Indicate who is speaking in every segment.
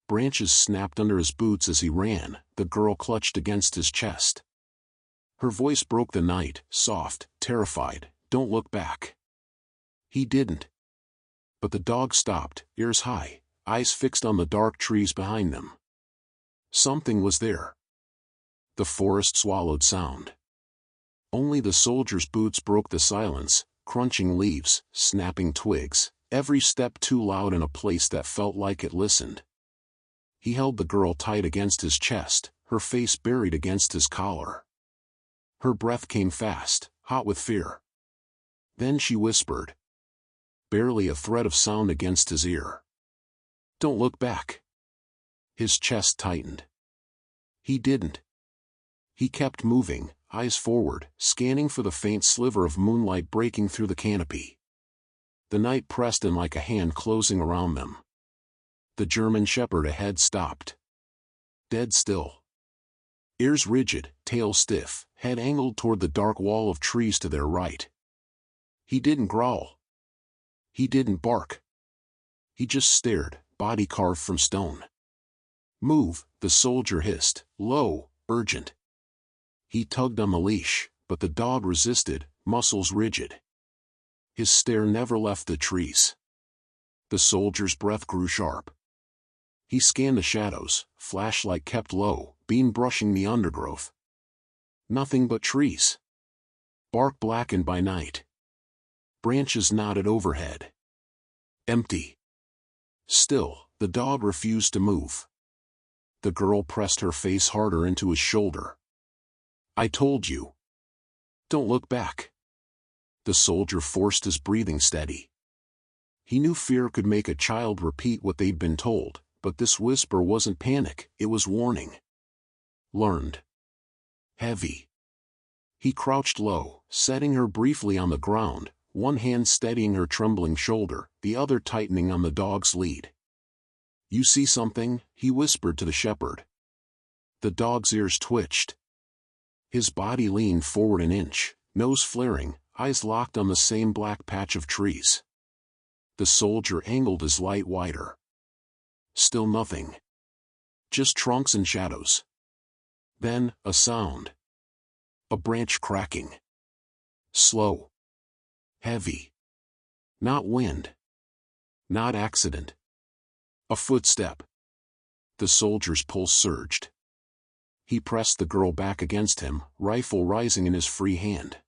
Speaker 1: Branches snapped under his boots as he ran, the girl clutched against his chest. Her voice broke the night, soft, terrified, "Don't look back." He didn't. But the dog stopped, ears high, eyes fixed on the dark trees behind them. Something was there. The forest swallowed sound. Only the soldier's boots broke the silence, crunching leaves, snapping twigs, every step too loud in a place that felt like it listened. He held the girl tight against his chest, her face buried against his collar. Her breath came fast, hot with fear. Then she whispered. Barely a thread of sound against his ear. "Don't look back." His chest tightened. He didn't. He kept moving, eyes forward, scanning for the faint sliver of moonlight breaking through the canopy. The night pressed in like a hand closing around them. The German shepherd ahead stopped. Dead still. Ears rigid, tail stiff, head angled toward the dark wall of trees to their right. He didn't growl. He didn't bark. He just stared, body carved from stone. "Move," the soldier hissed, low, urgent. He tugged on the leash, but the dog resisted, muscles rigid. His stare never left the trees. The soldier's breath grew sharp. He scanned the shadows, flashlight kept low, beam brushing the undergrowth. Nothing but trees. Bark blackened by night. Branches knotted overhead. Empty. Still, the dog refused to move. The girl pressed her face harder into his shoulder. "I told you. Don't look back." The soldier forced his breathing steady. He knew fear could make a child repeat what they'd been told, but this whisper wasn't panic, it was warning. Learned. Heavy. He crouched low, setting her briefly on the ground, one hand steadying her trembling shoulder, the other tightening on the dog's lead. "You see something?" he whispered to the shepherd. The dog's ears twitched. His body leaned forward an inch, nose flaring, eyes locked on the same black patch of trees. The soldier angled his light wider. Still nothing. Just trunks and shadows. Then, a sound. A branch cracking. Slow. Heavy. Not wind. Not accident. A footstep. The soldier's pulse surged. He pressed the girl back against him, rifle rising in his free hand.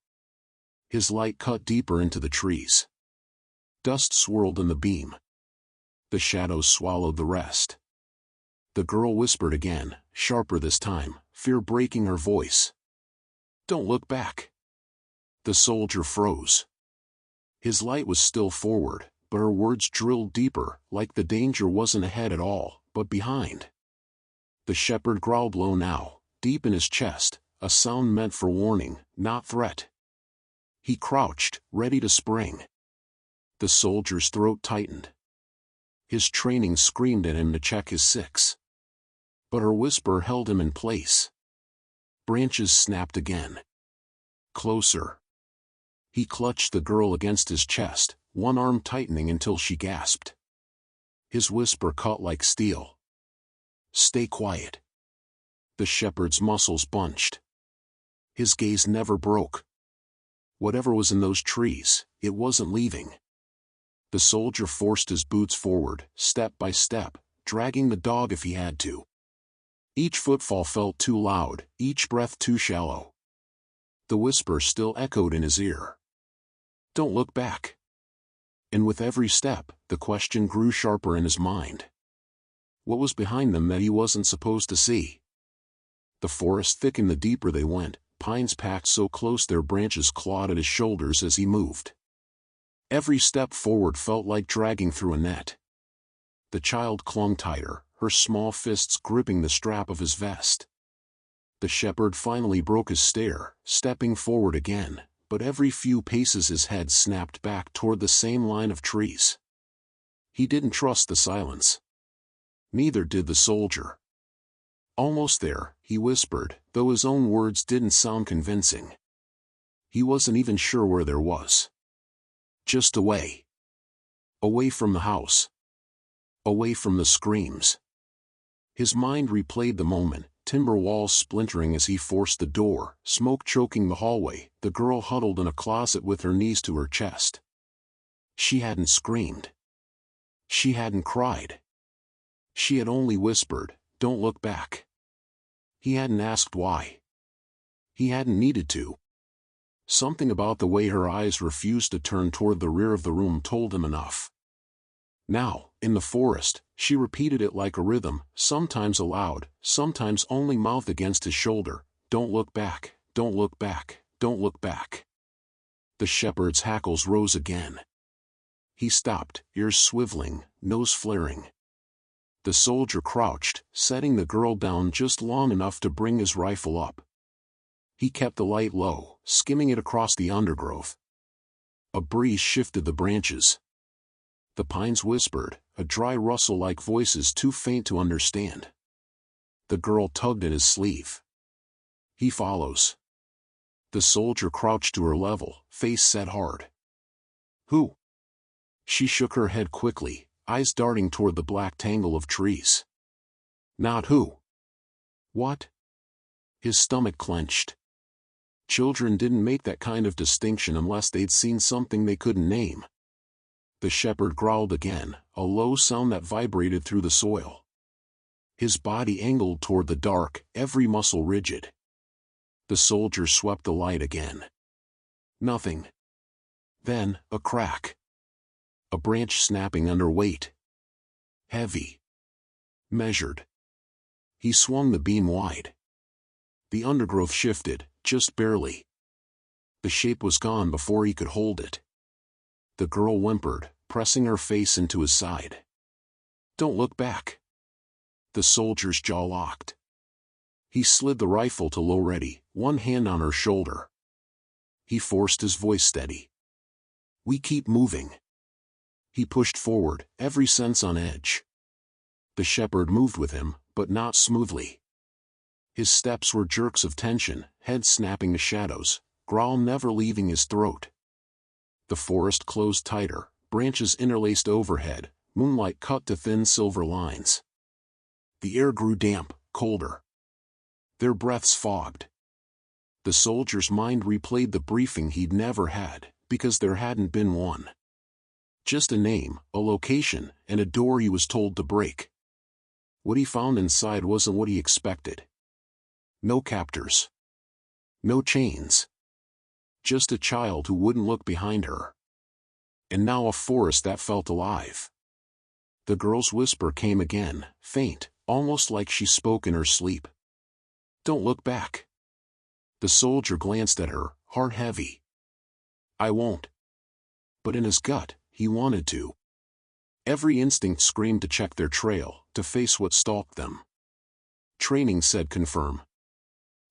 Speaker 1: His light cut deeper into the trees. Dust swirled in the beam. The shadows swallowed the rest. The girl whispered again, sharper this time, fear breaking her voice. "Don't look back." The soldier froze. His light was still forward, but her words drilled deeper, like the danger wasn't ahead at all, but behind. The shepherd growled low now, deep in his chest, a sound meant for warning, not threat. He crouched, ready to spring. The soldier's throat tightened. His training screamed at him to check his six. But her whisper held him in place. Branches snapped again. Closer. He clutched the girl against his chest, one arm tightening until she gasped. His whisper cut like steel. "Stay quiet." The shepherd's muscles bunched. His gaze never broke. Whatever was in those trees, it wasn't leaving. The soldier forced his boots forward, step by step, dragging the dog if he had to. Each footfall felt too loud, each breath too shallow. The whisper still echoed in his ear. "Don't look back." And with every step, the question grew sharper in his mind. What was behind them that he wasn't supposed to see? The forest thickened the deeper they went, pines packed so close their branches clawed at his shoulders as he moved. Every step forward felt like dragging through a net. The child clung tighter, her small fists gripping the strap of his vest. The shepherd finally broke his stare, stepping forward again, but every few paces his head snapped back toward the same line of trees. He didn't trust the silence. Neither did the soldier. "Almost there," he whispered, though his own words didn't sound convincing. He wasn't even sure where there was. Just away. Away from the house. Away from the screams. His mind replayed the moment, timber walls splintering as he forced the door, smoke choking the hallway, the girl huddled in a closet with her knees to her chest. She hadn't screamed. She hadn't cried. She had only whispered, "Don't look back." He hadn't asked why. He hadn't needed to. Something about the way her eyes refused to turn toward the rear of the room told him enough. Now, in the forest, she repeated it like a rhythm, sometimes aloud, sometimes only mouthed against his shoulder, "Don't look back, don't look back, don't look back." The shepherd's hackles rose again. He stopped, ears swiveling, nose flaring. The soldier crouched, setting the girl down just long enough to bring his rifle up. He kept the light low, skimming it across the undergrowth. A breeze shifted the branches. The pines whispered, a dry rustle like voices too faint to understand. The girl tugged at his sleeve. "He follows." The soldier crouched to her level, face set hard. "Who?" She shook her head quickly, eyes darting toward the black tangle of trees. "Not who." "What?" His stomach clenched. Children didn't make that kind of distinction unless they'd seen something they couldn't name. The shepherd growled again, a low sound that vibrated through the soil. His body angled toward the dark, every muscle rigid. The soldier swept the light again. Nothing. Then, a crack. A branch snapping under weight. Heavy. Measured. He swung the beam wide. The undergrowth shifted, just barely. The shape was gone before he could hold it. The girl whimpered, pressing her face into his side. "Don't look back." The soldier's jaw locked. He slid the rifle to low ready, one hand on her shoulder. He forced his voice steady. "We keep moving." He pushed forward, every sense on edge. The shepherd moved with him, but not smoothly. His steps were jerks of tension, head snapping to shadows, growl never leaving his throat. The forest closed tighter, branches interlaced overhead, moonlight cut to thin silver lines. The air grew damp, colder. Their breaths fogged. The soldier's mind replayed the briefing he'd never had, because there hadn't been one. Just a name, a location, and a door he was told to break. What he found inside wasn't what he expected. No captors. No chains. Just a child who wouldn't look behind her. And now a forest that felt alive. The girl's whisper came again, faint, almost like she spoke in her sleep. "Don't look back." The soldier glanced at her, heart heavy. "I won't." But in his gut, he wanted to. Every instinct screamed to check their trail, to face what stalked them. Training said confirm.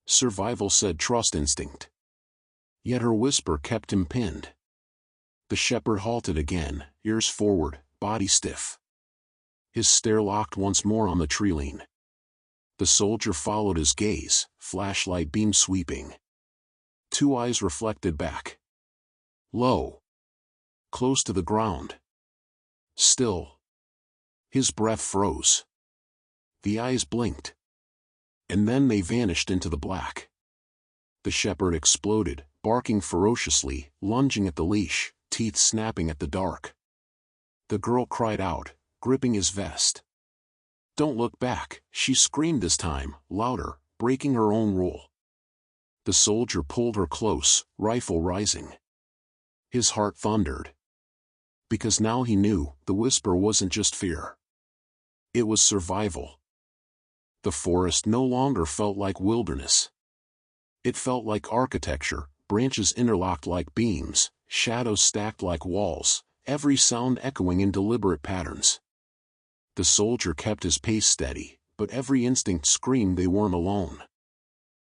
Speaker 1: Survival said trust instinct. Yet her whisper kept him pinned. The shepherd halted again, ears forward, body stiff. His stare locked once more on the treeline. The soldier followed his gaze, flashlight beam sweeping. Two eyes reflected back. Low. Close to the ground. Still. His breath froze. The eyes blinked. And then they vanished into the black. The shepherd exploded, barking ferociously, lunging at the leash, teeth snapping at the dark. The girl cried out, gripping his vest. "Don't look back," she screamed this time, louder, breaking her own rule. The soldier pulled her close, rifle rising. His heart thundered. Because now he knew, the whisper wasn't just fear. It was survival. The forest no longer felt like wilderness. It felt like architecture, branches interlocked like beams, shadows stacked like walls, every sound echoing in deliberate patterns. The soldier kept his pace steady, but every instinct screamed they weren't alone.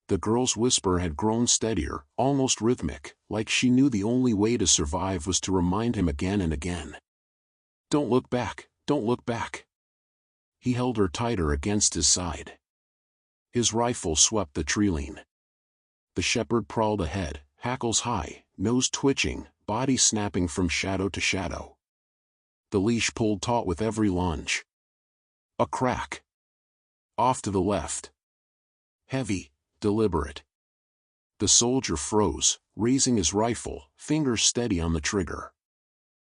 Speaker 1: The girl's whisper had grown steadier, almost rhythmic, like she knew the only way to survive was to remind him again and again. "Don't look back, don't look back." He held her tighter against his side. His rifle swept the treeline. The shepherd prowled ahead, hackles high, nose twitching, body snapping from shadow to shadow. The leash pulled taut with every lunge. A crack. Off to the left. Heavy, deliberate. The soldier froze, raising his rifle, fingers steady on the trigger.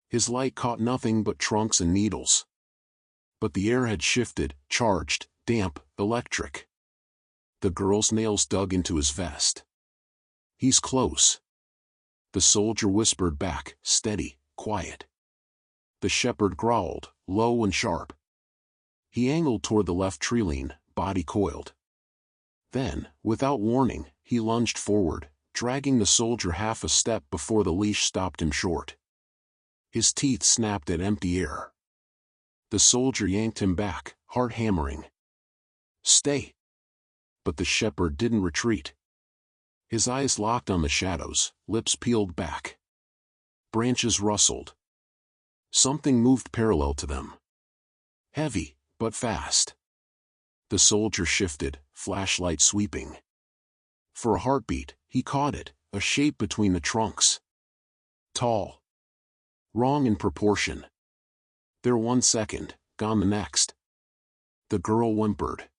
Speaker 1: His light caught nothing but trunks and needles. But the air had shifted, charged, damp, electric. The girl's nails dug into his vest. He's close. The soldier whispered back, steady, quiet. The shepherd growled, low and sharp. He angled toward the left treeline, body coiled. Then, without warning, he lunged forward, dragging the soldier half a step before the leash stopped him short. His teeth snapped at empty air. The soldier yanked him back, heart hammering. Stay! But the shepherd didn't retreat. His eyes locked on the shadows, lips peeled back. Branches rustled. Something moved parallel to them. Heavy, but fast. The soldier shifted, flashlight sweeping. For a heartbeat, he caught it, a shape between the trunks. Tall. Wrong in proportion. There 1 second, gone the next. The girl whimpered.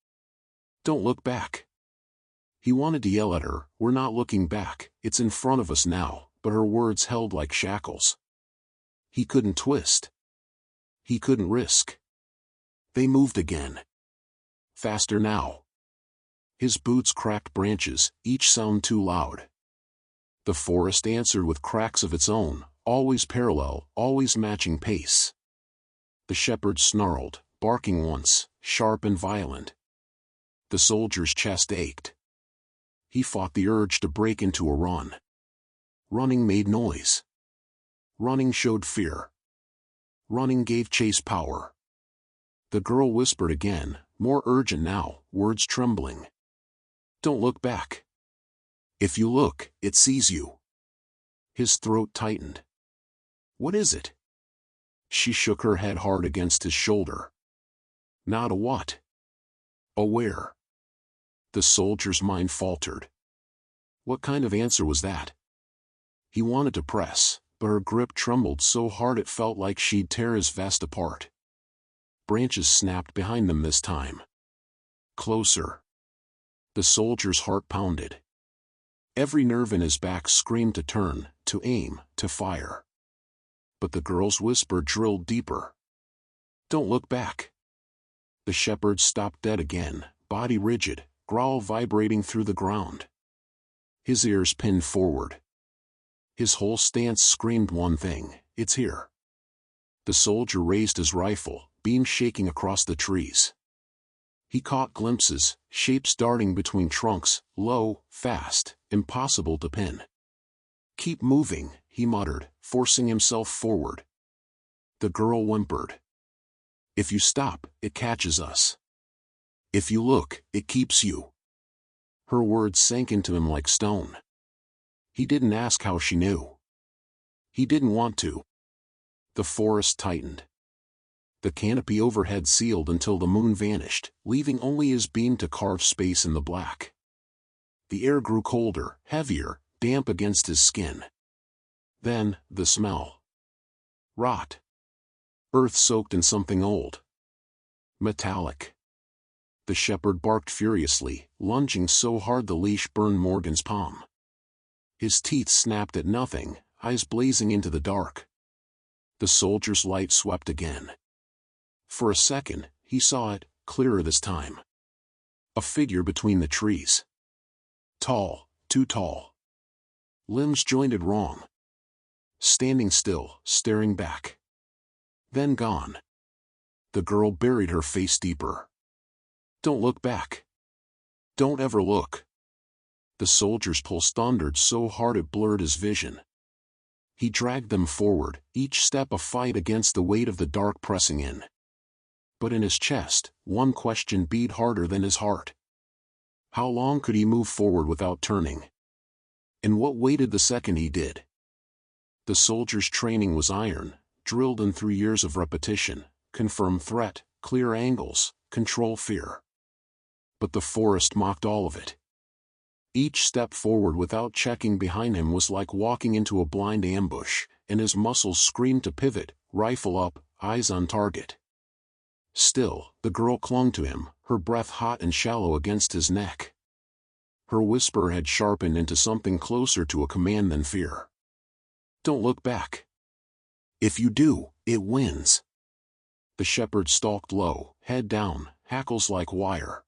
Speaker 1: Don't look back. He wanted to yell at her, we're not looking back, it's in front of us now, but her words held like shackles. He couldn't twist. He couldn't risk. They moved again. Faster now. His boots cracked branches, each sound too loud. The forest answered with cracks of its own, always parallel, always matching pace. The shepherd snarled, barking once, sharp and violent. The soldier's chest ached. He fought the urge to break into a run. Running made noise. Running showed fear. Running gave chase power. The girl whispered again, more urgent now, words trembling. Don't look back. If you look, it sees you. His throat tightened. What is it? She shook her head hard against his shoulder. Not a what? A where? The soldier's mind faltered. What kind of answer was that? He wanted to press, but her grip trembled so hard it felt like she'd tear his vest apart. Branches snapped behind them this time. Closer. The soldier's heart pounded. Every nerve in his back screamed to turn, to aim, to fire. But the girl's whisper drilled deeper. Don't look back. The shepherd stopped dead again, body rigid, growl vibrating through the ground. His ears pinned forward. His whole stance screamed one thing, it's here. The soldier raised his rifle, beam shaking across the trees. He caught glimpses, shapes darting between trunks, low, fast, impossible to pin. Keep moving, he muttered, forcing himself forward. The girl whimpered. If you stop, it catches us. If you look, it keeps you. Her words sank into him like stone. He didn't ask how she knew. He didn't want to. The forest tightened. The canopy overhead sealed until the moon vanished, leaving only his beam to carve space in the black. The air grew colder, heavier, damp against his skin. Then, the smell. Rot. Earth soaked in something old. Metallic. The shepherd barked furiously, lunging so hard the leash burned Morgan's palm. His teeth snapped at nothing, eyes blazing into the dark. The soldier's light swept again. For a second, he saw it, clearer this time. A figure between the trees. Tall, too tall. Limbs jointed wrong. Standing still, staring back. Then gone. The girl buried her face deeper. Don't look back. Don't ever look. The soldier's pulse thundered so hard it blurred his vision. He dragged them forward, each step a fight against the weight of the dark pressing in. But in his chest, one question beat harder than his heart. How long could he move forward without turning? And what waited the second he did? The soldier's training was iron, drilled in through years of repetition, confirm threat, clear angles, control fear. But the forest mocked all of it. Each step forward without checking behind him was like walking into a blind ambush, and his muscles screamed to pivot, rifle up, eyes on target. Still, the girl clung to him, her breath hot and shallow against his neck. Her whisper had sharpened into something closer to a command than fear. "Don't look back. If you do, it wins." The shepherd stalked low, head down, hackles like wire.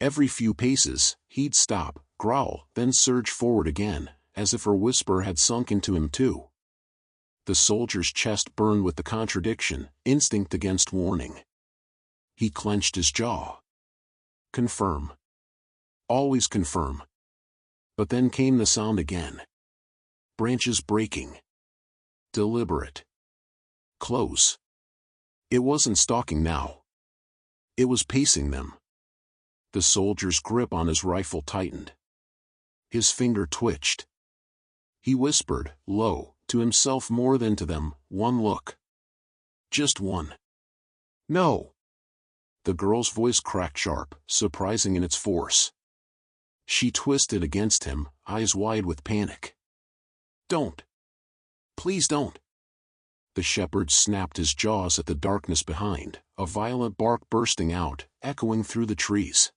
Speaker 1: Every few paces, he'd stop, growl, then surge forward again, as if her whisper had sunk into him too. The soldier's chest burned with the contradiction, instinct against warning. He clenched his jaw. Confirm. Always confirm. But then came the sound again. Branches breaking. Deliberate. Close. It wasn't stalking now. It was pacing them. The soldier's grip on his rifle tightened. His finger twitched. He whispered, low, to himself more than to them, "One look. Just one." "No." The girl's voice cracked sharp, surprising in its force. She twisted against him, eyes wide with panic. "Don't. Please don't." The shepherd snapped his jaws at the darkness behind, a violent bark bursting out, echoing through the trees.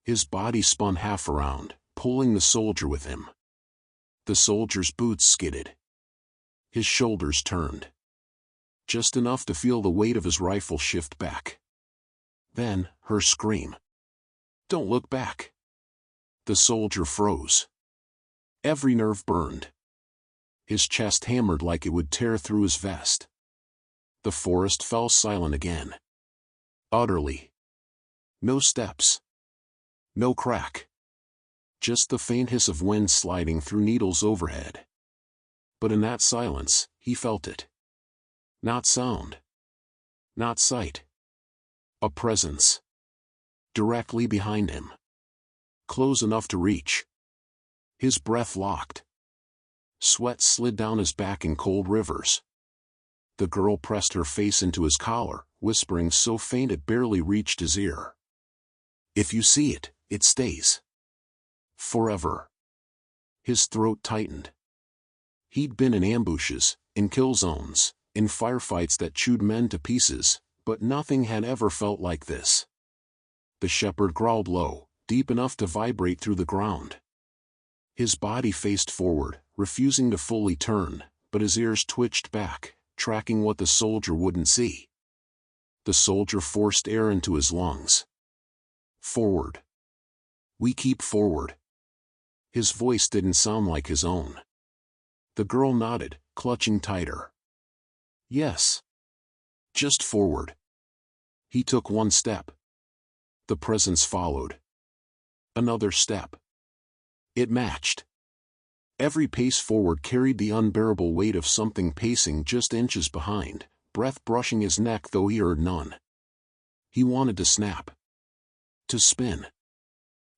Speaker 1: His body spun half around, pulling the soldier with him. The soldier's boots skidded. His shoulders turned. Just enough to feel the weight of his rifle shift back. Then, her scream. "Don't look back." The soldier froze. Every nerve burned. His chest hammered like it would tear through his vest. The forest fell silent again. Utterly. No steps. No crack. Just the faint hiss of wind sliding through needles overhead. But in that silence, he felt it. Not sound. Not sight. A presence. Directly behind him. Close enough to reach. His breath locked. Sweat slid down his back in cold rivers. The girl pressed her face into his collar, whispering so faint it barely reached his ear. "If you see it, it stays. Forever." His throat tightened. He'd been in ambushes, in kill zones, in firefights that chewed men to pieces, but nothing had ever felt like this. The shepherd growled low, deep enough to vibrate through the ground. His body faced forward, refusing to fully turn, but his ears twitched back, tracking what the soldier wouldn't see. The soldier forced air into his lungs. "Forward. We keep forward." His voice didn't sound like his own. The girl nodded, clutching tighter. "Yes. Just forward." He took one step. The presence followed. Another step. It matched. Every pace forward carried the unbearable weight of something pacing just inches behind, breath brushing his neck though he heard none. He wanted to snap. To spin.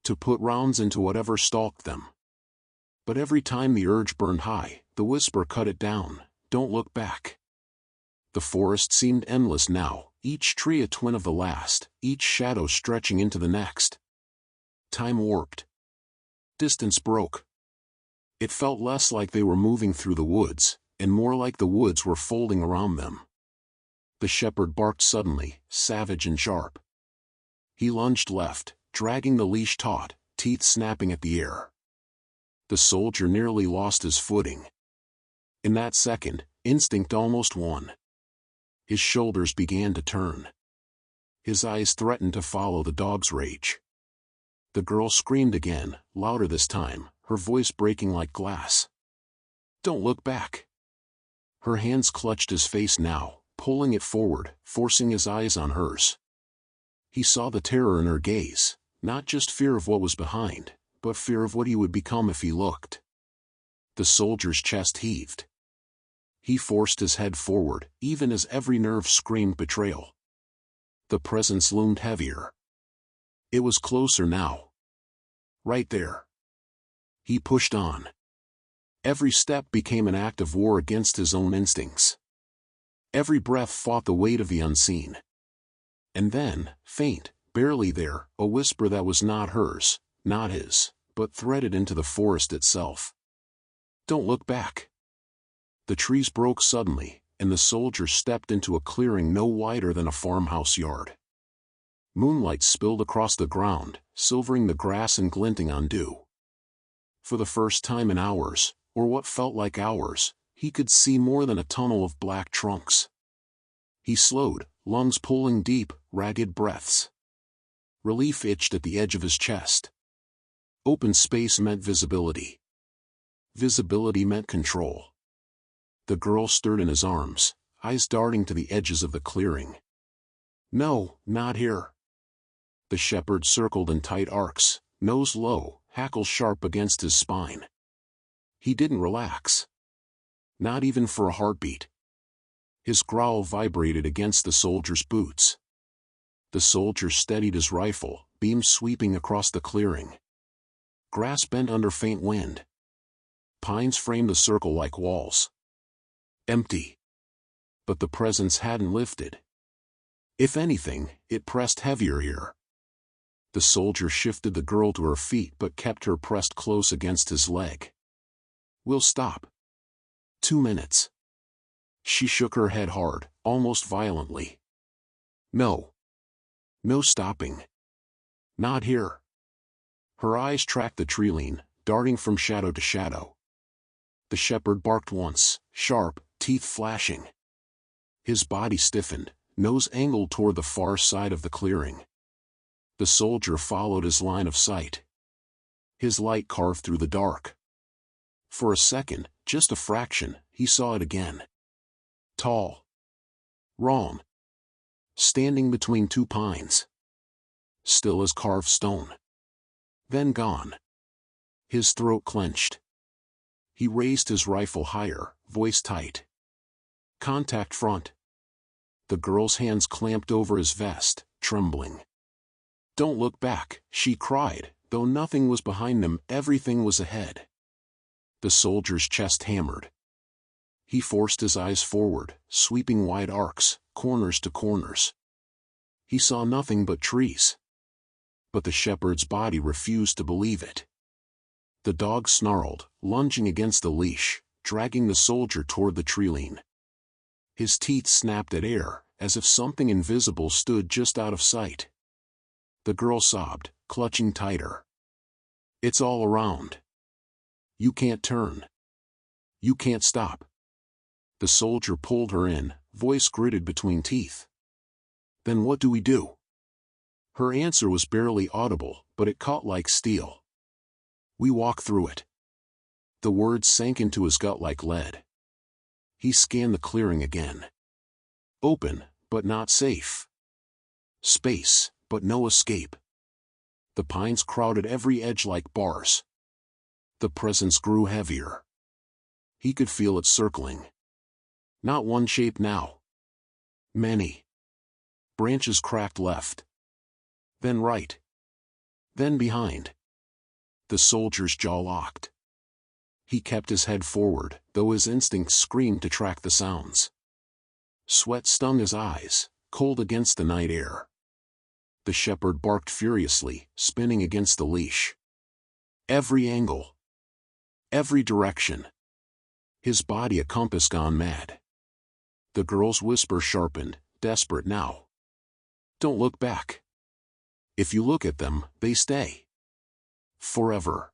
Speaker 1: To put rounds into whatever stalked them. But every time the urge burned high, the whisper cut it down, "Don't look back." The forest seemed endless now, each tree a twin of the last, each shadow stretching into the next. Time warped. Distance broke. It felt less like they were moving through the woods, and more like the woods were folding around them. The shepherd barked suddenly, savage and sharp. He lunged left, dragging the leash taut, teeth snapping at the air. The soldier nearly lost his footing. In that second, instinct almost won. His shoulders began to turn. His eyes threatened to follow the dog's rage. The girl screamed again, louder this time, her voice breaking like glass. "Don't look back." Her hands clutched his face now, pulling it forward, forcing his eyes on hers. He saw the terror in her gaze, not just fear of what was behind, but fear of what he would become if he looked. The soldier's chest heaved. He forced his head forward, even as every nerve screamed betrayal. The presence loomed heavier. It was closer now. Right there. He pushed on. Every step became an act of war against his own instincts. Every breath fought the weight of the unseen. And then, faint, barely there, a whisper that was not hers, not his, but threaded into the forest itself. "Don't look back." The trees broke suddenly, and the soldier stepped into a clearing no wider than a farmhouse yard. Moonlight spilled across the ground, silvering the grass and glinting on dew. For the first time in hours, or what felt like hours, he could see more than a tunnel of black trunks. He slowed, lungs pulling deep, ragged breaths. Relief itched at the edge of his chest. Open space meant visibility. Visibility meant control. The girl stirred in his arms, eyes darting to the edges of the clearing. No, not here. The shepherd circled in tight arcs, nose low, hackle sharp against his spine. He didn't relax. Not even for a heartbeat. His growl vibrated against the soldier's boots. The soldier steadied his rifle, beam sweeping across the clearing. Grass bent under faint wind. Pines framed the circle like walls. Empty. But the presence hadn't lifted. If anything, it pressed heavier here. The soldier shifted the girl to her feet but kept her pressed close against his leg. We'll stop. 2 minutes. She shook her head hard, almost violently. No. No stopping. Not here. Her eyes tracked the treeline, darting from shadow to shadow. The shepherd barked once, sharp, teeth flashing. His body stiffened, nose angled toward the far side of the clearing. The soldier followed his line of sight. His light carved through the dark. For a second, just a fraction, he saw it again. Tall. Wrong. Standing between 2 pines. Still as carved stone. Then gone. His throat clenched. He raised his rifle higher, voice tight. Contact front. The girl's hands clamped over his vest, trembling. Don't look back, she cried, though nothing was behind them, everything was ahead. The soldier's chest hammered. He forced his eyes forward, sweeping wide arcs, corners to corners. He saw nothing but trees. But the shepherd's body refused to believe it. The dog snarled, lunging against the leash, dragging the soldier toward the treeline. His teeth snapped at air, as if something invisible stood just out of sight. The girl sobbed, clutching tighter. It's all around. You can't turn. You can't stop. The soldier pulled her in, voice gritted between teeth. Then what do we do? Her answer was barely audible, but it caught like steel. We walk through it. The words sank into his gut like lead. He scanned the clearing again. Open, but not safe. Space, but no escape. The pines crowded every edge like bars. The presence grew heavier. He could feel it circling. Not one shape now. Many. Branches cracked left. Then right. Then behind. The soldier's jaw locked. He kept his head forward, though his instincts screamed to track the sounds. Sweat stung his eyes, cold against the night air. The shepherd barked furiously, spinning against the leash. Every angle. Every direction. His body a compass gone mad. The girl's whisper sharpened, desperate now. Don't look back. If you look at them, they stay. Forever.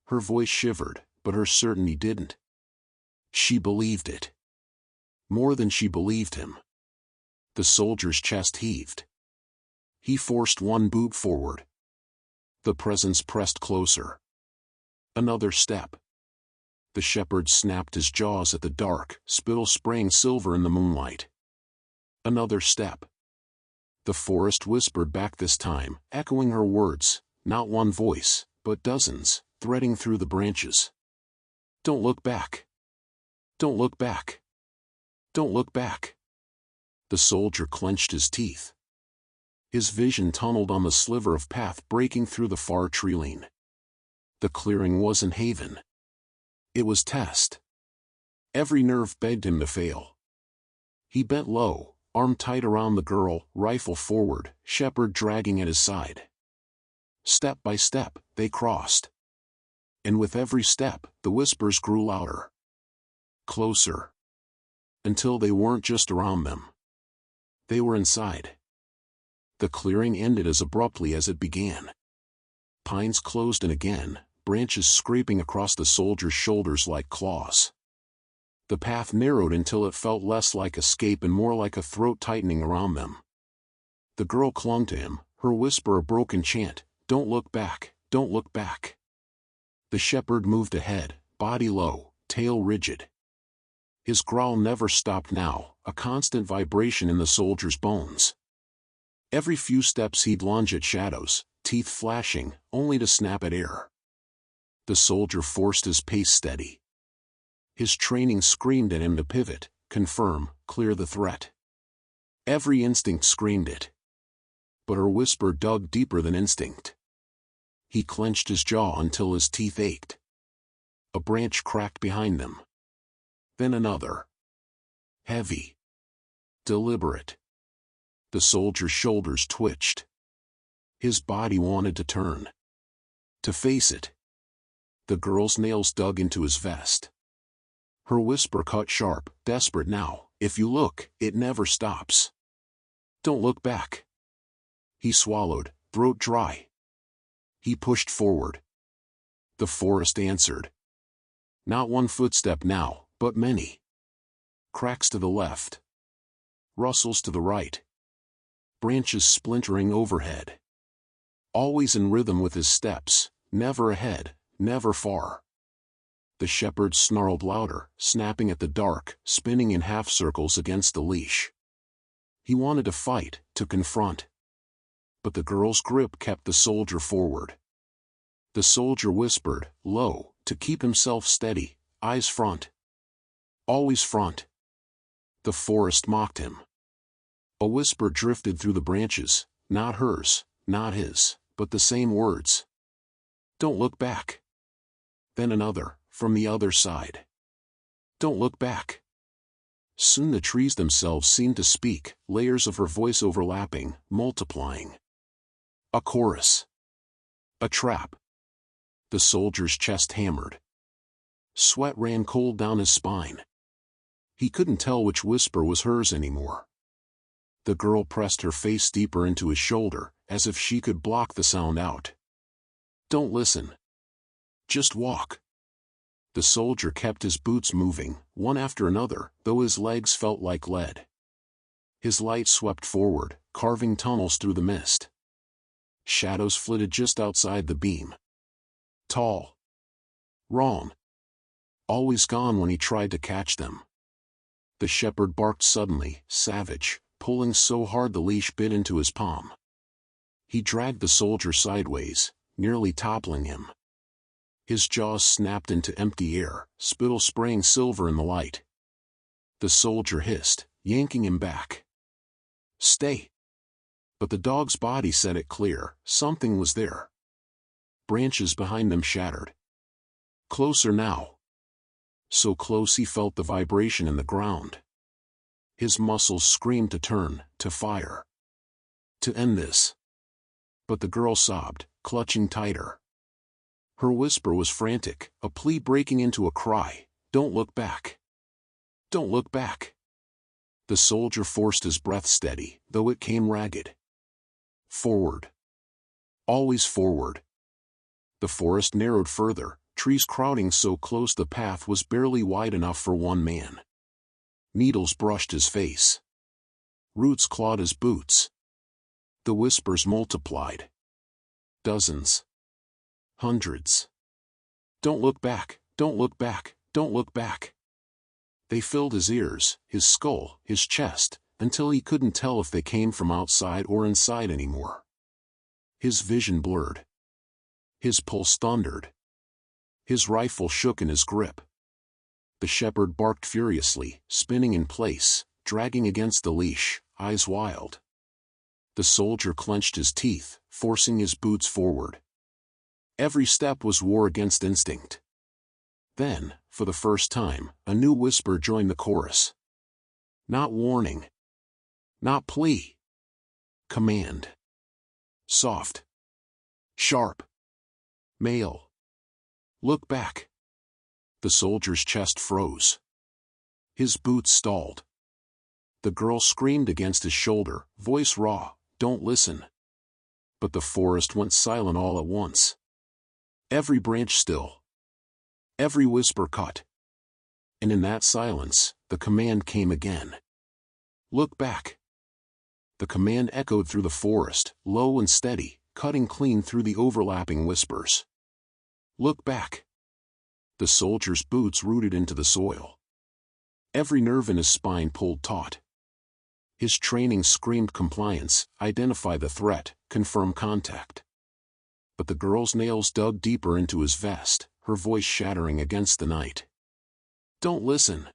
Speaker 1: Her voice shivered, but her certainty didn't. She believed it. More than she believed him. The soldier's chest heaved. He forced one boot forward. The presence pressed closer. Another step. The shepherd snapped his jaws at the dark, spittle spraying silver in the moonlight. Another step. The forest whispered back this time, echoing her words, not one voice, but dozens, threading through the branches. Don't look back. Don't look back. Don't look back. The soldier clenched his teeth. His vision tunneled on the sliver of path breaking through the far treeline. The clearing wasn't haven. It was test. Every nerve begged him to fail. He bent low, arm tight around the girl, rifle forward, shepherd dragging at his side. Step by step, they crossed. And with every step, the whispers grew louder. Closer. until they weren't just around them. They were inside. The clearing ended as abruptly as it began. Pines closed in again, branches scraping across the soldier's shoulders like claws. The path narrowed until it felt less like escape and more like a throat tightening around them. The girl clung to him, her whisper a broken chant, "Don't look back, don't look back." The shepherd moved ahead, body low, tail rigid. His growl never stopped now, a constant vibration in the soldier's bones. Every few steps he'd lunge at shadows, teeth flashing, only to snap at air. The soldier forced his pace steady. His training screamed at him to pivot, confirm, clear the threat. Every instinct screamed it. But her whisper dug deeper than instinct. He clenched his jaw until his teeth ached. A branch cracked behind them. Then another. Heavy. Deliberate. The soldier's shoulders twitched. His body wanted to turn. To face it. The girl's nails dug into his vest. Her whisper cut sharp, desperate now, "If you look, it never stops. Don't look back." He swallowed, throat dry. He pushed forward. The forest answered. Not one footstep now, but many. Cracks to the left. Rustles to the right. Branches splintering overhead. Always in rhythm with his steps, never ahead, never far. The shepherd snarled louder, snapping at the dark, spinning in half circles against the leash. He wanted to fight, to confront. But the girl's grip kept the soldier forward. The soldier whispered, low, to keep himself steady, eyes front. Always front. The forest mocked him. A whisper drifted through the branches, not hers, not his, but the same words. Don't look back. Then another, from the other side. Don't look back. Soon the trees themselves seemed to speak, layers of her voice overlapping, multiplying. A chorus. A trap. The soldier's chest hammered. Sweat ran cold down his spine. He couldn't tell which whisper was hers anymore. The girl pressed her face deeper into his shoulder, as if she could block the sound out. Don't listen. Just walk. The soldier kept his boots moving, one after another, though his legs felt like lead. His light swept forward, carving tunnels through the mist. Shadows flitted just outside the beam. Tall. Wrong. Always gone when he tried to catch them. The shepherd barked suddenly, savage, pulling so hard the leash bit into his palm. He dragged the soldier sideways, nearly toppling him. His jaws snapped into empty air, spittle spraying silver in the light. The soldier hissed, yanking him back. Stay. But the dog's body said it clear, something was there. Branches behind them shattered. Closer now. So close he felt the vibration in the ground. His muscles screamed to turn, to fire. To end this. But the girl sobbed, clutching tighter. Her whisper was frantic, a plea breaking into a cry, "Don't look back. Don't look back." The soldier forced his breath steady, though it came ragged. Forward. Always forward. The forest narrowed further, trees crowding so close the path was barely wide enough for one man. Needles brushed his face. Roots clawed his boots. The whispers multiplied. Dozens. Hundreds. Don't look back, don't look back, don't look back. They filled his ears, his skull, his chest, until he couldn't tell if they came from outside or inside anymore. His vision blurred. His pulse thundered. His rifle shook in his grip. The shepherd barked furiously, spinning in place, dragging against the leash, eyes wild. The soldier clenched his teeth, forcing his boots forward. Every step was war against instinct. Then, for the first time, a new whisper joined the chorus. Not warning. Not plea. Command. Soft. Sharp. Male. Look back. The soldier's chest froze. His boots stalled. The girl screamed against his shoulder, voice raw, "Don't listen." But the forest went silent all at once. Every branch still. Every whisper cut. And in that silence, the command came again. "Look back." The command echoed through the forest, low and steady, cutting clean through the overlapping whispers. "Look back." The soldier's boots rooted into the soil. Every nerve in his spine pulled taut. His training screamed compliance, identify the threat, confirm contact. But the girl's nails dug deeper into his vest, her voice shattering against the night. "Don't listen.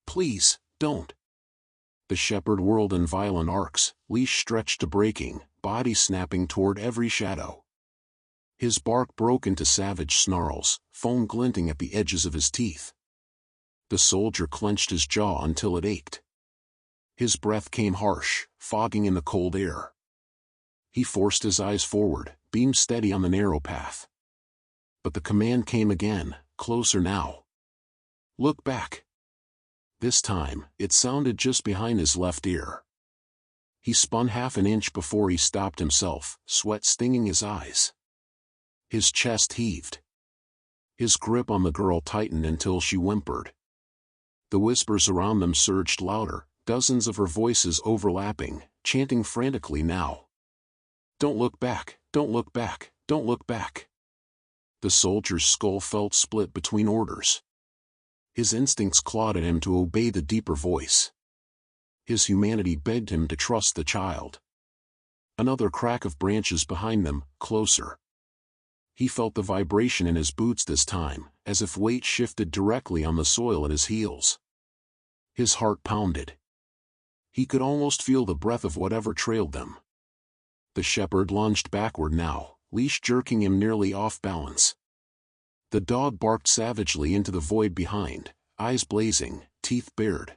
Speaker 1: Please, don't." The shepherd whirled in violent arcs, leash stretched to breaking, body snapping toward every shadow. His bark broke into savage snarls, foam glinting at the edges of his teeth. The soldier clenched his jaw until it ached. His breath came harsh, fogging in the cold air. He forced his eyes forward, beam steady on the narrow path. But the command came again, closer now. "Look back." This time, it sounded just behind his left ear. He spun half an inch before he stopped himself, sweat stinging his eyes. His chest heaved. His grip on the girl tightened until she whimpered. The whispers around them surged louder, dozens of her voices overlapping, chanting frantically now. "Don't look back, don't look back, don't look back." The soldier's skull felt split between orders. His instincts clawed at him to obey the deeper voice. His humanity begged him to trust the child. Another crack of branches behind them, closer. He felt the vibration in his boots this time, as if weight shifted directly on the soil at his heels. His heart pounded. He could almost feel the breath of whatever trailed them. The shepherd lunged backward now, leash jerking him nearly off balance. The dog barked savagely into the void behind, eyes blazing, teeth bared.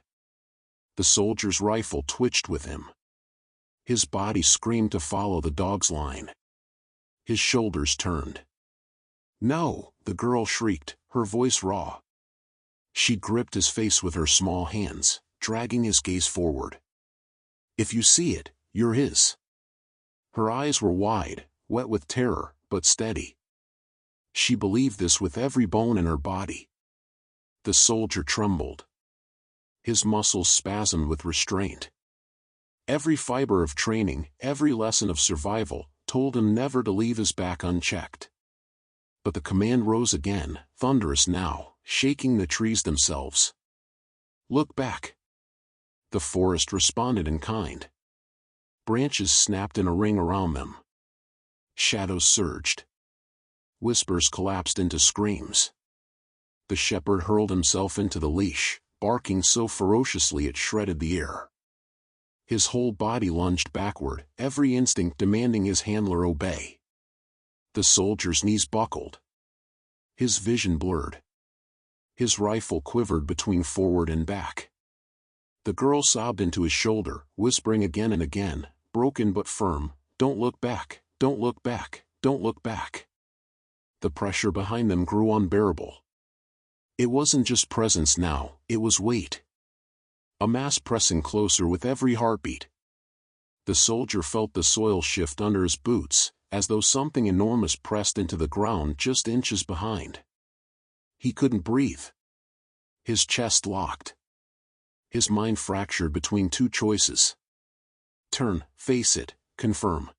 Speaker 1: The soldier's rifle twitched with him. His body screamed to follow the dog's line. His shoulders turned. "No!" the girl shrieked, her voice raw. She gripped his face with her small hands, dragging his gaze forward. "If you see it, you're his." Her eyes were wide, wet with terror, but steady. She believed this with every bone in her body. The soldier trembled. His muscles spasmed with restraint. Every fiber of training, every lesson of survival, told him never to leave his back unchecked. But the command rose again, thunderous now, shaking the trees themselves. "Look back." The forest responded in kind. Branches snapped in a ring around them. Shadows surged. Whispers collapsed into screams. The shepherd hurled himself into the leash, barking so ferociously it shredded the air. His whole body lunged backward, every instinct demanding his handler obey. The soldier's knees buckled. His vision blurred. His rifle quivered between forward and back. The girl sobbed into his shoulder, whispering again and again, broken but firm, "Don't look back, don't look back, don't look back." The pressure behind them grew unbearable. It wasn't just presence now, it was weight. A mass pressing closer with every heartbeat. The soldier felt the soil shift under his boots, as though something enormous pressed into the ground just inches behind. He couldn't breathe. His chest locked. His mind fractured between two choices. Turn, face it, confirm.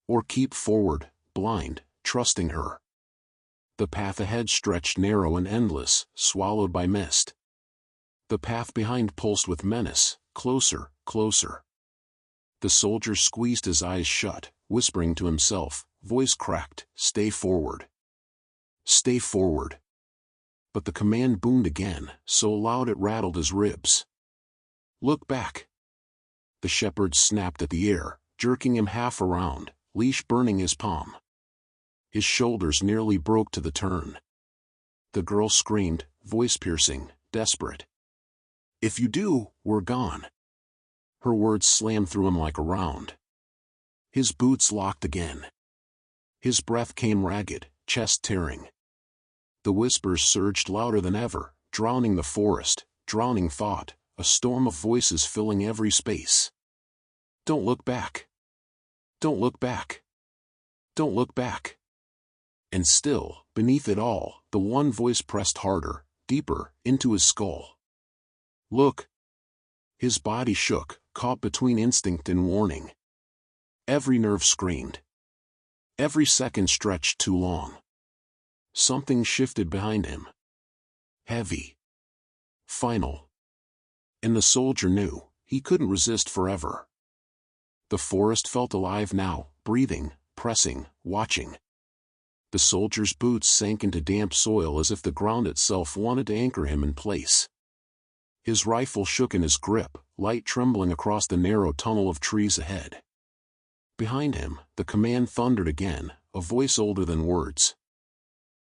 Speaker 1: Or keep forward, blind, trusting her. The path ahead stretched narrow and endless, swallowed by mist. The path behind pulsed with menace, closer, closer. The soldier squeezed his eyes shut, whispering to himself, voice cracked, "Stay forward. Stay forward." But the command boomed again, so loud it rattled his ribs. "Look back." The shepherd snapped at the air, jerking him half around, leash burning his palm. His shoulders nearly broke to the turn. The girl screamed, voice piercing, desperate. "If you do, we're gone." Her words slammed through him like a round. His boots locked again. His breath came ragged, chest tearing. The whispers surged louder than ever, drowning the forest, drowning thought, a storm of voices filling every space. Don't look back. Don't look back. Don't look back. And still, beneath it all, the one voice pressed harder, deeper, into his skull. Look. His body shook, caught between instinct and warning. Every nerve screamed. Every second stretched too long. Something shifted behind him. Heavy. Final. And the soldier knew, he couldn't resist forever. The forest felt alive now, breathing, pressing, watching. The soldier's boots sank into damp soil as if the ground itself wanted to anchor him in place. His rifle shook in his grip, light trembling across the narrow tunnel of trees ahead. Behind him, the command thundered again, a voice older than words.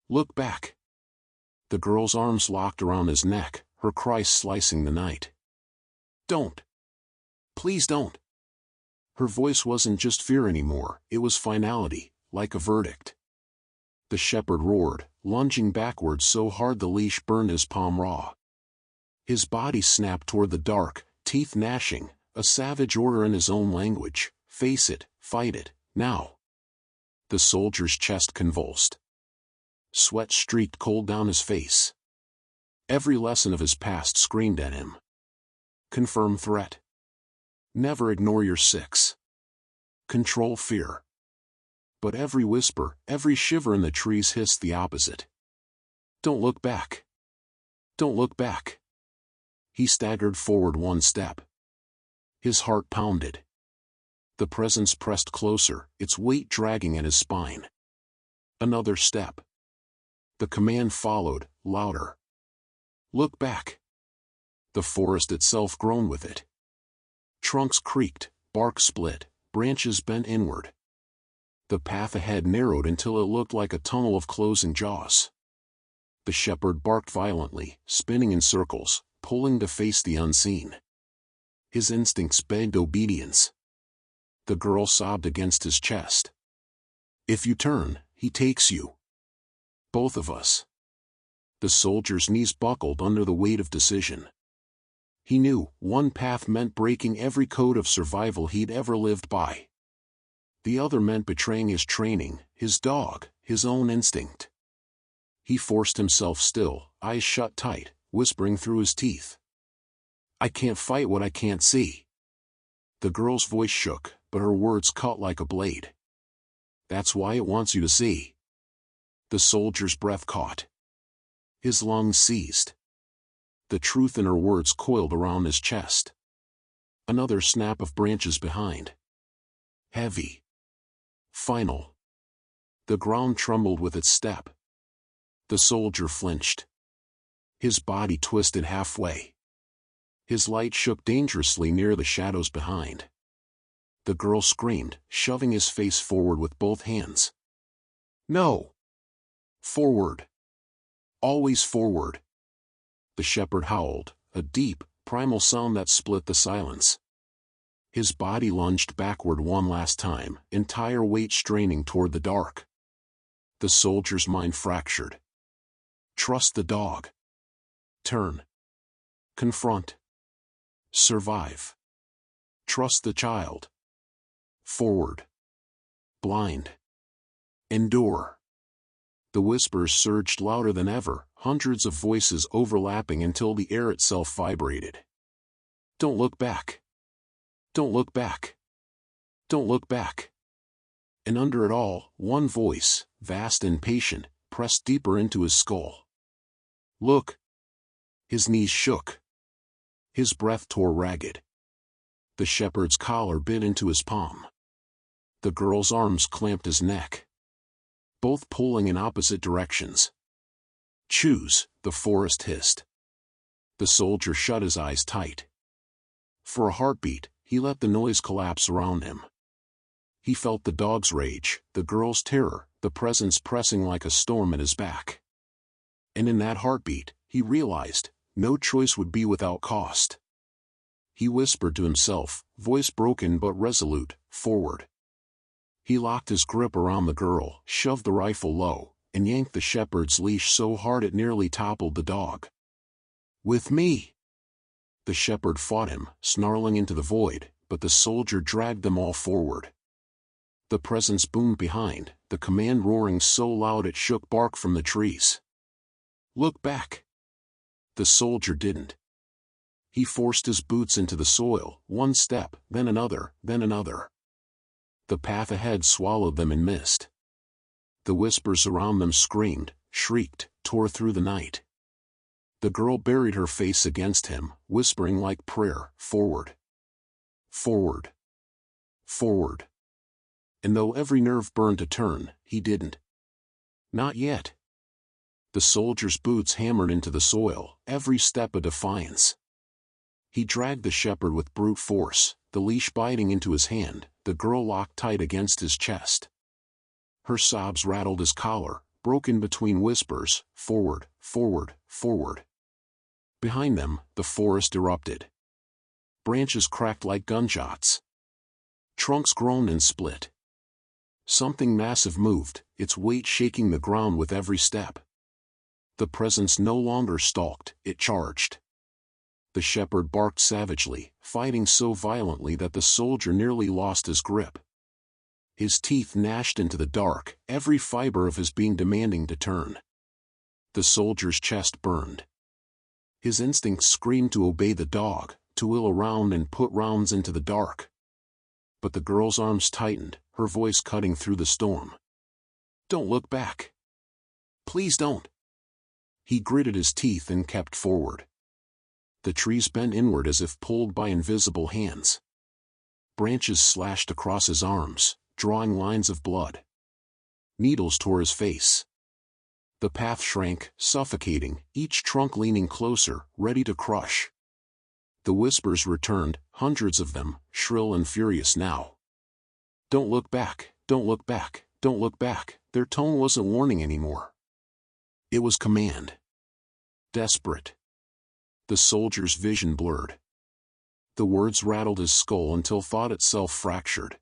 Speaker 1: Look back. The girl's arms locked around his neck, her cry slicing the night. Don't. Please don't. Her voice wasn't just fear anymore, it was finality, like a verdict. The shepherd roared, lunging backwards so hard the leash burned his palm raw. His body snapped toward the dark, teeth gnashing, a savage order in his own language. Face it, fight it, now. The soldier's chest convulsed. Sweat streaked cold down his face. Every lesson of his past screamed at him. Confirm threat. Never ignore your six. Control fear. But every whisper, every shiver in the trees hissed the opposite. Don't look back. Don't look back. He staggered forward one step. His heart pounded. The presence pressed closer, its weight dragging at his spine. Another step. The command followed, louder. Look back. The forest itself groaned with it. Trunks creaked, bark split, branches bent inward. The path ahead narrowed until it looked like a tunnel of closing jaws. The shepherd barked violently, spinning in circles, pulling to face the unseen. His instincts begged obedience. The girl sobbed against his chest. If you turn, he takes you. Both of us. The soldier's knees buckled under the weight of decision. He knew, one path meant breaking every code of survival he'd ever lived by. The other meant betraying his training, his dog, his own instinct. He forced himself still, eyes shut tight, whispering through his teeth. I can't fight what I can't see. The girl's voice shook, but her words cut like a blade. That's why it wants you to see. The soldier's breath caught. His lungs seized. The truth in her words coiled around his chest. Another snap of branches behind. Heavy. Final. The ground trembled with its step. The soldier flinched. His body twisted halfway. His light shook dangerously near the shadows behind. The girl screamed, shoving his face forward with both hands. No! Forward! Always forward! The shepherd howled, a deep, primal sound that split the silence. His body lunged backward one last time, entire weight straining toward the dark. The soldier's mind fractured. Trust the dog. Turn. Confront. Survive. Trust the child. Forward. Blind. Endure. The whispers surged louder than ever, hundreds of voices overlapping until the air itself vibrated. Don't look back. Don't look back. Don't look back. And under it all, one voice, vast and patient, pressed deeper into his skull. Look. His knees shook. His breath tore ragged. The shepherd's collar bit into his palm. The girl's arms clamped his neck. Both pulling in opposite directions. Choose, the forest hissed. The soldier shut his eyes tight. For a heartbeat, he let the noise collapse around him. He felt the dog's rage, the girl's terror, the presence pressing like a storm at his back. And in that heartbeat, he realized, no choice would be without cost. He whispered to himself, voice broken but resolute, forward. He locked his grip around the girl, shoved the rifle low, and yanked the shepherd's leash so hard it nearly toppled the dog. With me! The shepherd fought him, snarling into the void, but the soldier dragged them all forward. The presence boomed behind, the command roaring so loud it shook bark from the trees. "Look back!" The soldier didn't. He forced his boots into the soil, one step, then another, then another. The path ahead swallowed them in mist. The whispers around them screamed, shrieked, tore through the night. The girl buried her face against him, whispering like prayer, "Forward. Forward. Forward." And though every nerve burned to turn, he didn't. Not yet. The soldier's boots hammered into the soil, every step a defiance. He dragged the shepherd with brute force, the leash biting into his hand, the girl locked tight against his chest. Her sobs rattled his collar, broken between whispers, "Forward, forward, forward." Behind them, the forest erupted. Branches cracked like gunshots. Trunks groaned and split. Something massive moved, its weight shaking the ground with every step. The presence no longer stalked, it charged. The shepherd barked savagely, fighting so violently that the soldier nearly lost his grip. His teeth gnashed into the dark, every fiber of his being demanding to turn. The soldier's chest burned. His instincts screamed to obey the dog, to wheel around and put rounds into the dark. But the girl's arms tightened, her voice cutting through the storm. "Don't look back. Please don't." He gritted his teeth and kept forward. The trees bent inward as if pulled by invisible hands. Branches slashed across his arms, drawing lines of blood. Needles tore his face. The path shrank, suffocating, each trunk leaning closer, ready to crush. The whispers returned, hundreds of them, shrill and furious now. "Don't look back, don't look back, don't look back." Their tone wasn't warning anymore. It was command. Desperate. The soldier's vision blurred. The words rattled his skull until thought itself fractured.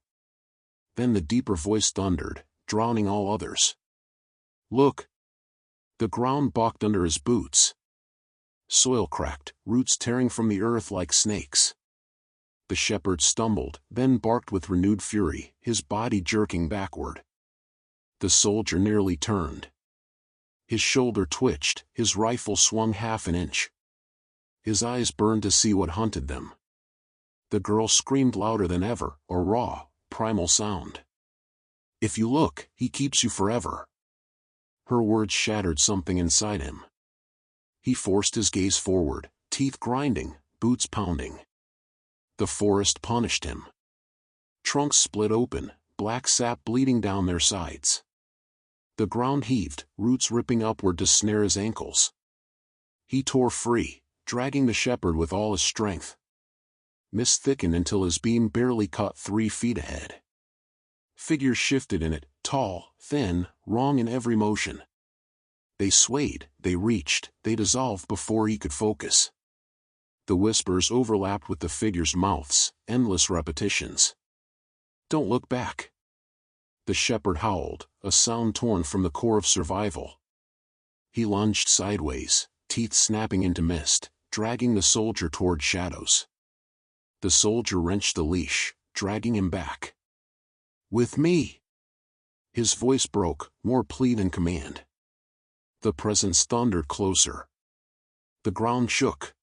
Speaker 1: Then the deeper voice thundered, drowning all others. "Look!" The ground bucked under his boots. Soil cracked, roots tearing from the earth like snakes. The shepherd stumbled, then barked with renewed fury, his body jerking backward. The soldier nearly turned. His shoulder twitched, his rifle swung half an inch. His eyes burned to see what hunted them. The girl screamed louder than ever, a raw, primal sound. "If you look, he keeps you forever." Her words shattered something inside him. He forced his gaze forward, teeth grinding, boots pounding. The forest punished him. Trunks split open, black sap bleeding down their sides. The ground heaved, roots ripping upward to snare his ankles. He tore free, dragging the shepherd with all his strength. Mist thickened until his beam barely caught 3 feet ahead. Figures shifted in it, tall, thin, wrong in every motion. They swayed, they reached, they dissolved before he could focus. The whispers overlapped with the figures' mouths, endless repetitions. "Don't look back." The shepherd howled, a sound torn from the core of survival. He lunged sideways, teeth snapping into mist, dragging the soldier toward shadows. The soldier wrenched the leash, dragging him back. "With me!" His voice broke, more plea than command. The presence thundered closer. The ground shook.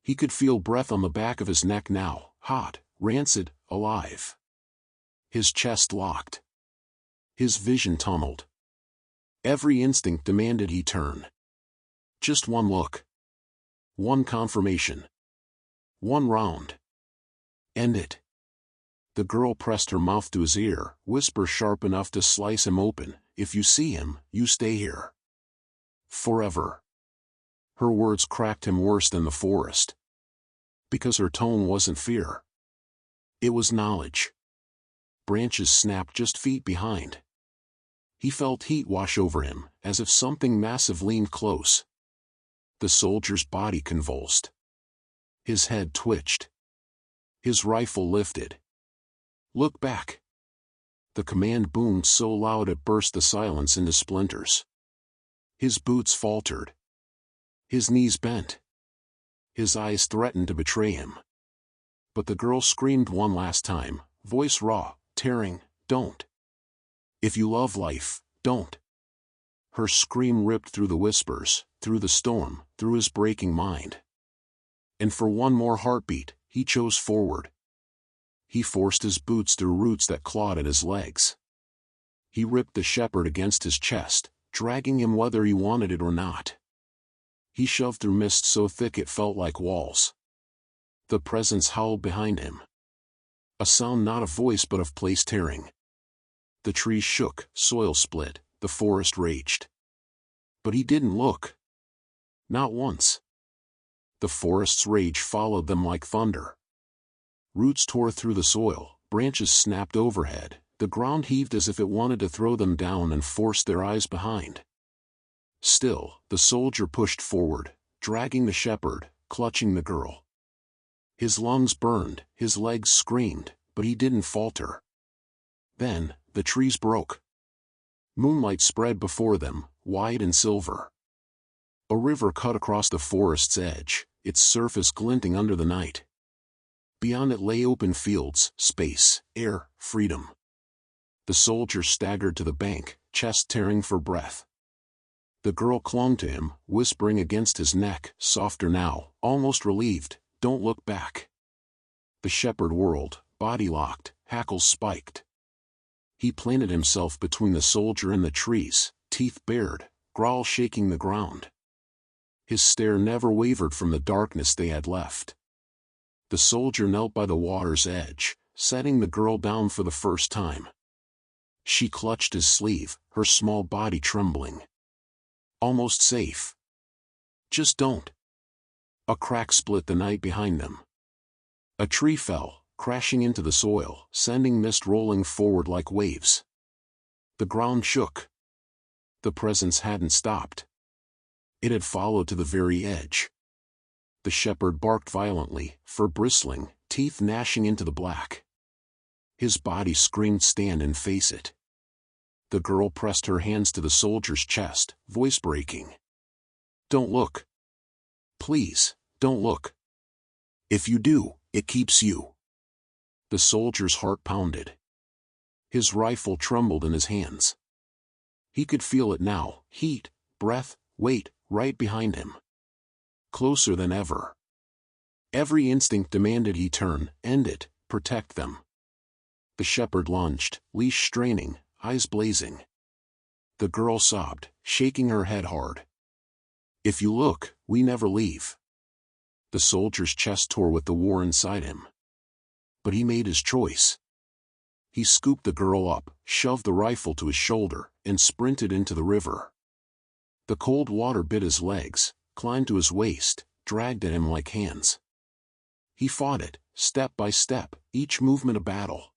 Speaker 1: He could feel breath on the back of his neck now, hot, rancid, alive. His chest locked. His vision tunneled. Every instinct demanded he turn. Just one look. One confirmation. One round. End it. The girl pressed her mouth to his ear, whisper sharp enough to slice him open. "If you see him, you stay here. Forever." Her words cracked him worse than the forest. Because her tone wasn't fear. It was knowledge. Branches snapped just feet behind. He felt heat wash over him, as if something massive leaned close. The soldier's body convulsed. His head twitched. His rifle lifted. "Look back." The command boomed so loud it burst the silence into splinters. His boots faltered. His knees bent. His eyes threatened to betray him. But the girl screamed one last time, voice raw, tearing, "Don't. If you love life, don't." Her scream ripped through the whispers, through the storm, through his breaking mind. And for one more heartbeat, he chose forward. He forced his boots through roots that clawed at his legs. He ripped the shepherd against his chest, dragging him whether he wanted it or not. He shoved through mist so thick it felt like walls. The presence howled behind him. A sound not of voice but of place tearing. The trees shook, soil split, the forest raged. But he didn't look. Not once. The forest's rage followed them like thunder. Roots tore through the soil, branches snapped overhead, the ground heaved as if it wanted to throw them down and force their eyes behind. Still, the soldier pushed forward, dragging the shepherd, clutching the girl. His lungs burned, his legs screamed, but he didn't falter. Then, the trees broke. Moonlight spread before them, wide and silver. A river cut across the forest's edge, its surface glinting under the night. Beyond it lay open fields, space, air, freedom. The soldier staggered to the bank, chest tearing for breath. The girl clung to him, whispering against his neck, softer now, almost relieved, "Don't look back." The shepherd whirled, body locked, hackles spiked. He planted himself between the soldier and the trees, teeth bared, growl shaking the ground. His stare never wavered from the darkness they had left. The soldier knelt by the water's edge, setting the girl down for the first time. She clutched his sleeve, her small body trembling. Almost safe. Just don't. A crack split the night behind them. A tree fell, crashing into the soil, sending mist rolling forward like waves. The ground shook. The presence hadn't stopped. It had followed to the very edge. The shepherd barked violently, fur bristling, teeth gnashing into the black. His body screamed, "Stand and face it." The girl pressed her hands to the soldier's chest, voice breaking. "Don't look. Please, don't look. If you do, it keeps you." The soldier's heart pounded. His rifle trembled in his hands. He could feel it now, heat, breath, weight, right behind him. Closer than ever. Every instinct demanded he turn, end it, protect them. The shepherd lunged, leash straining, eyes blazing. The girl sobbed, shaking her head hard. "If you look, we never leave." The soldier's chest tore with the war inside him. But he made his choice. He scooped the girl up, shoved the rifle to his shoulder, and sprinted into the river. The cold water bit his legs, climbed to his waist, dragged at him like hands. He fought it, step by step, each movement a battle.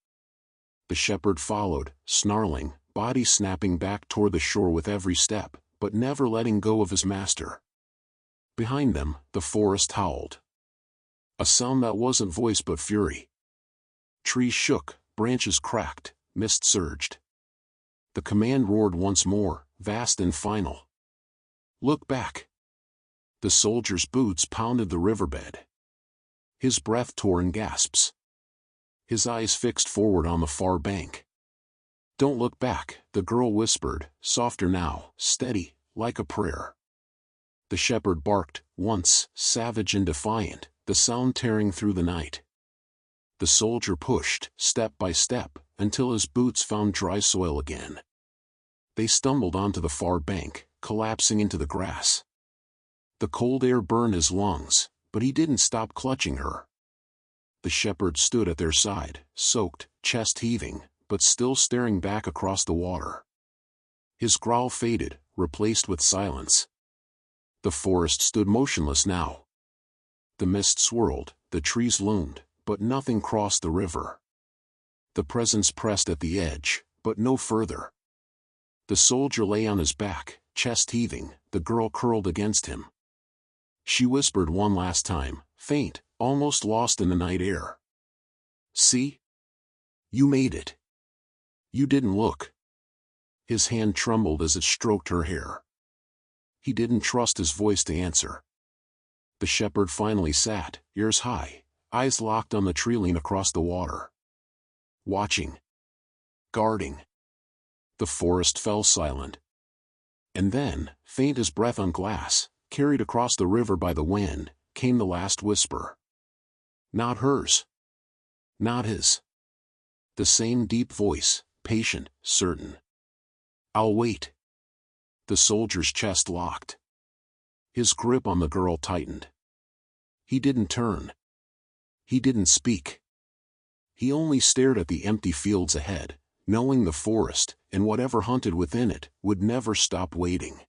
Speaker 1: The shepherd followed, snarling, body snapping back toward the shore with every step, but never letting go of his master. Behind them, the forest howled. A sound that wasn't voice but fury. Trees shook, branches cracked, mist surged. The command roared once more, vast and final. "Look back." The soldier's boots pounded the riverbed. His breath tore in gasps. His eyes fixed forward on the far bank. "Don't look back," the girl whispered, softer now, steady, like a prayer. The shepherd barked, once, savage and defiant, the sound tearing through the night. The soldier pushed, step by step, until his boots found dry soil again. They stumbled onto the far bank, collapsing into the grass. The cold air burned his lungs, but he didn't stop clutching her. The shepherd stood at their side, soaked, chest heaving, but still staring back across the water. His growl faded, replaced with silence. The forest stood motionless now. The mist swirled, the trees loomed, but nothing crossed the river. The presence pressed at the edge, but no further. The soldier lay on his back, chest heaving, the girl curled against him. She whispered one last time, faint, almost lost in the night air. "See? You made it. You didn't look." His hand trembled as it stroked her hair. He didn't trust his voice to answer. The shepherd finally sat, ears high, eyes locked on the treeline across the water. Watching. Guarding. The forest fell silent. And then, faint as breath on glass, carried across the river by the wind, came the last whisper. Not hers. Not his. The same deep voice, patient, certain. I'll wait. The soldier's chest locked. His grip on the girl tightened. He didn't turn. He didn't speak. He only stared at the empty fields ahead, knowing the forest, and whatever hunted within it, would never stop waiting.